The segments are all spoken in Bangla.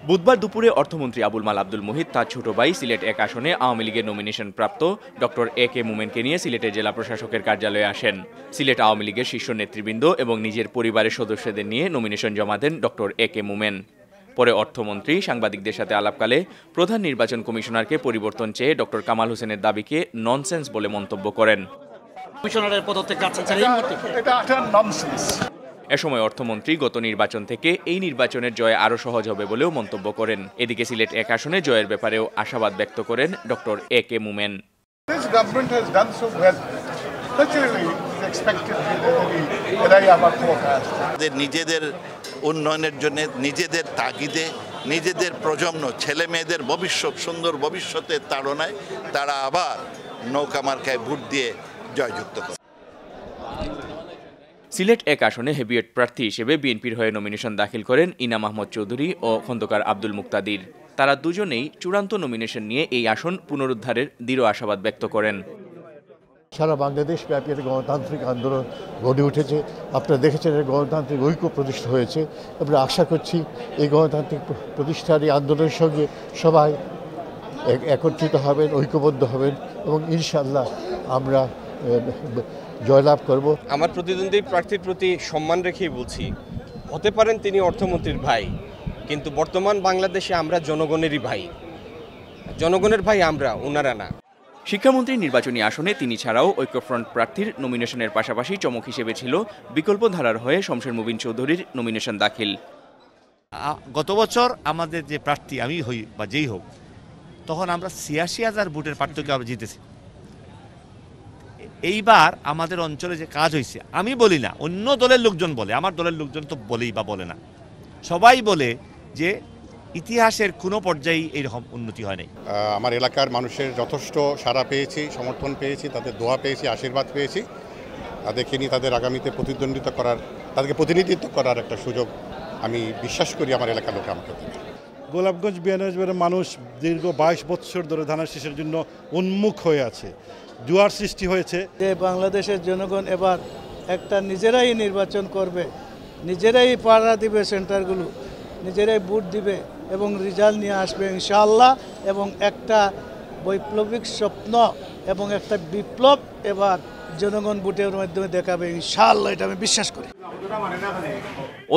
বুধবার দুপুরে অর্থমন্ত্রী আবুল মাল আব্দুল মুহিত তার ছোট ভাই সিলেট ১ আসনে আওয়ামী লীগের নমিনেশন প্রাপ্ত ডক্টর AK মোমেনকে নিয়ে সিলেটের জেলা প্রশাসকের কার্যালয়ে আসেন। সিলেট আওয়ামী লীগের শীর্ষ নেতৃবৃন্দ এবং নিজের পরিবারের সদস্যদের নিয়ে নমিনেশন জমা দেন ডক্টর AK মোমেন। পরে অর্থমন্ত্রী সাংবাদিকদের সাথে আলাপকালে প্রধান নির্বাচন কমিশনারকে পরিবর্তন চেয়ে ডক্টর কামাল হোসেনের দাবিকে ননসেন্স বলে মন্তব্য করেন। কমিশনারের পদত্যাগ চাচ্ছেন এটা ননসেন্স। এ সময় অর্থমন্ত্রী গত নির্বাচন থেকে এই নির্বাচনের জয় আরও সহজ হবে বলেও মন্তব্য করেন। এদিকে সিলেট ১ আসনে জয়ের ব্যাপারেও আশাবাদ ব্যক্ত করেন ডক্টর AK মোমেন। নিজেদের উন্নয়নের জন্য নিজেদের তাগিদে নিজেদের প্রজন্ম ছেলে মেয়েদের ভবিষ্যৎ সুন্দর ভবিষ্যতের তাড়নায় তারা আবার নৌকা মার্কায় ভোট দিয়ে জয়যুক্ত করে। সিলেট ১ আসনে হেভিওয়েট প্রার্থী হিসেবে বিএনপির হয়ে নমিনেশন দাখিল করেন ইনাম আহমদ চৌধুরী ও খন্দকার আব্দুল মুক্তাদির। তারা দুজনেই চূড়ান্ত নমিনেশন নিয়ে এই আসন পুনরুদ্ধারের দৃঢ় আশাবাদ ব্যক্ত করেন। সারা বাংলাদেশ ব্যাপী একটা গণতান্ত্রিক আন্দোলন গড়ে উঠেছে। আপনারা দেখেছেন গণতান্ত্রিক ঐক্য প্রতিষ্ঠা হয়েছে। আমরা আশা করছি এই গণতান্ত্রিক প্রতিষ্ঠার এই আন্দোলনের সঙ্গে সবাই একত্রিত হবেন, ঐক্যবদ্ধ হবেন এবং ইনশাআল্লাহ আমরা জয়লাভ করব। আমার প্রতিদ্বন্দ্বী প্রার্থীর প্রতি সম্মান রেখেই বলছি, হতে পারেন তিনি অর্থমন্ত্রীর ভাই, কিন্তু বর্তমান বাংলাদেশে আমরা জনগণেরই ভাই। জনগণের ভাই আমরা, ওনারা না। শিক্ষামন্ত্রী নির্বাচনী আসনে তিনি ছাড়াও ঐক্যফ্রন্ট প্রার্থীর নমিনেশনের পাশাপাশি চমক হিসেবে ছিল বিকল্প ধারার হয়ে শমশের মুবিন চৌধুরীর নমিনেশন দাখিল। গত বছর আমাদের যে প্রার্থী আমি হই বা যেই হোক, তখন আমরা ৮৬,০০০ ভোটের পার্থক্যে আমরা জিতেছি। এইবার আমাদের অঞ্চলে যে কাজ হয়েছে, আমি বলি না, অন্য দলের লোকজন বলে, আমার দলের লোকজন তো বলেই বা বলে না, সবাই বলে যে ইতিহাসের কোনো পর্যায়ে এইরকম উন্নতি হয় নাই। আমার এলাকার মানুষের যথেষ্ট সাড়া পেয়েছি, সমর্থন পেয়েছি, তাদের দোয়া পেয়েছি, আশীর্বাদ পেয়েছি। তাদেরকে নিয়ে তাদের আগামীতে প্রতিদ্বন্দ্বিতা করার, তাদেরকে প্রতিনিধিত্ব করার একটা সুযোগ আমি বিশ্বাস করি আমার এলাকার লোক আমাকে দেবে। গোলাপগঞ্জ বিয়ানীবাজারের মানুষ দীর্ঘ ২২ বছর ধরে ধানের শীষের জন্য উন্মুখ হয়ে আছে। জোয়ার সৃষ্টি হয়েছে। যে বাংলাদেশের জনগণ এবার একটা নিজেরাই নির্বাচন করবে, নিজেরাই পাড়া দিবে, সেন্টারগুলো নিজেরাই ভোট দিবে এবং রেজাল্ট নিয়ে আসবে ইনশাআল্লাহ। এবং একটা বৈপ্লবিক স্বপ্ন এবং একটা বিপ্লব এবার জনগণ ভোটের মাধ্যমে দেখাবে ইনশাআল্লাহ, এটা আমি বিশ্বাস করি।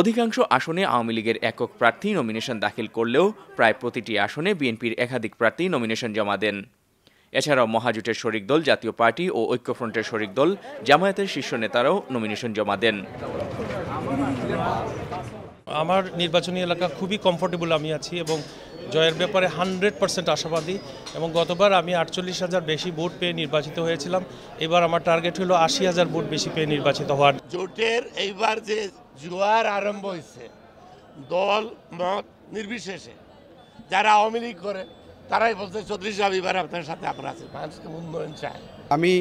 অধিকাংশ আসনে আওয়ামী লীগের একক প্রার্থী নমিনেশন দাখিল করলেও প্রায় প্রতিটি আসনে বিএনপির একাধিক প্রার্থী নমিনেশন জমা দেন। এছাড়াও মহাজোটের শরিক দল জাতীয় পার্টি ও ঐক্যফ্রন্টের শরিক দল জামায়াতের শীর্ষ নেতারাও নমিনেশন জমা দেন। আমার নির্বাচনী এলাকা খুবই কমফোর্টেবল আমি আছি এবং জয়ের ব্যাপারে 100% আশাবাদী। এবং গতবার আমি 48,000 বেশি ভোট পেয়ে নির্বাচিত হয়েছিলাম। এবার আমার টার্গেট হলো 80,000 ভোট বেশি পেয়ে নির্বাচিত হওয়ার। জোটের এইবার যে জোয়ার আরম্ভ হয়েছে, দল মত নির্বিশেষে যারা আওয়ামী লীগ করে তারাই বলছে চৌধুরী সাহেব এবার আপনার সাথে আমরা আছি, মানুষকে উন্নয়ন চায়। আমি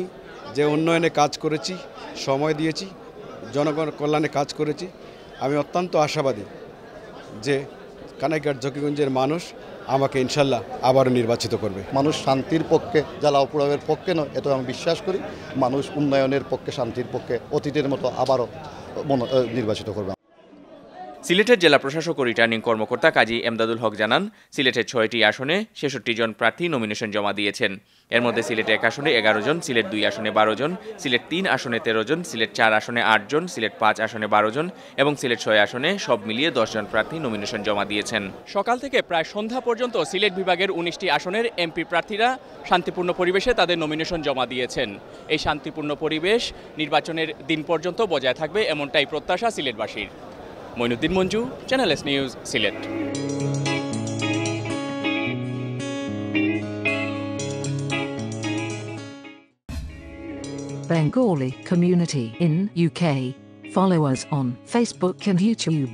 যে উন্নয়নে কাজ করেছি, সময় দিয়েছি, জনগণ কল্যাণে কাজ করেছি, আমি অত্যন্ত আশাবাদী যে কানাইঘাট জকিগঞ্জের মানুষ আমাকে ইনশাল্লাহ আবারও নির্বাচিত করবে। মানুষ শান্তির পক্ষে, জ্বালাও পোড়াওয়ের পক্ষে নয়, এটা আমি বিশ্বাস করি। মানুষ উন্নয়নের পক্ষে, শান্তির পক্ষে অতীতের মতো আবারও নির্বাচিত করবে। সিলেটের জেলা প্রশাসক ও রিটার্নিং কর্মকর্তা কাজী এমদাদুল হক জানান, সিলেটের ৬টি আসনে ৬৬ জন প্রার্থী নমিনেশন জমা দিয়েছেন। এর মধ্যে সিলেট ১ আসনে ১১ জন, সিলেট ২ আসনে ১২ জন, সিলেট ৩ আসনে ১৩ জন, সিলেট ৪ আসনে ৮ জন, সিলেট ৫ আসনে ১২ জন এবং সিলেট ৬ আসনে সব মিলিয়ে ১০ জন প্রার্থী নমিনেশন জমা দিয়েছেন। সকাল থেকে প্রায় সন্ধ্যা পর্যন্ত সিলেট বিভাগের ১৯টি আসনের এমপি প্রার্থীরা শান্তিপূর্ণ পরিবেশে তাদের নমিনেশন জমা দিয়েছেন। এই শান্তিপূর্ণ পরিবেশ নির্বাচনের দিন পর্যন্ত বজায় থাকবে, এমনটাই প্রত্যাশা সিলেটবাসীর। Moinuddin Manju, channel S news, Sylhet. Bengali community in UK. Follow us on Facebook and YouTube.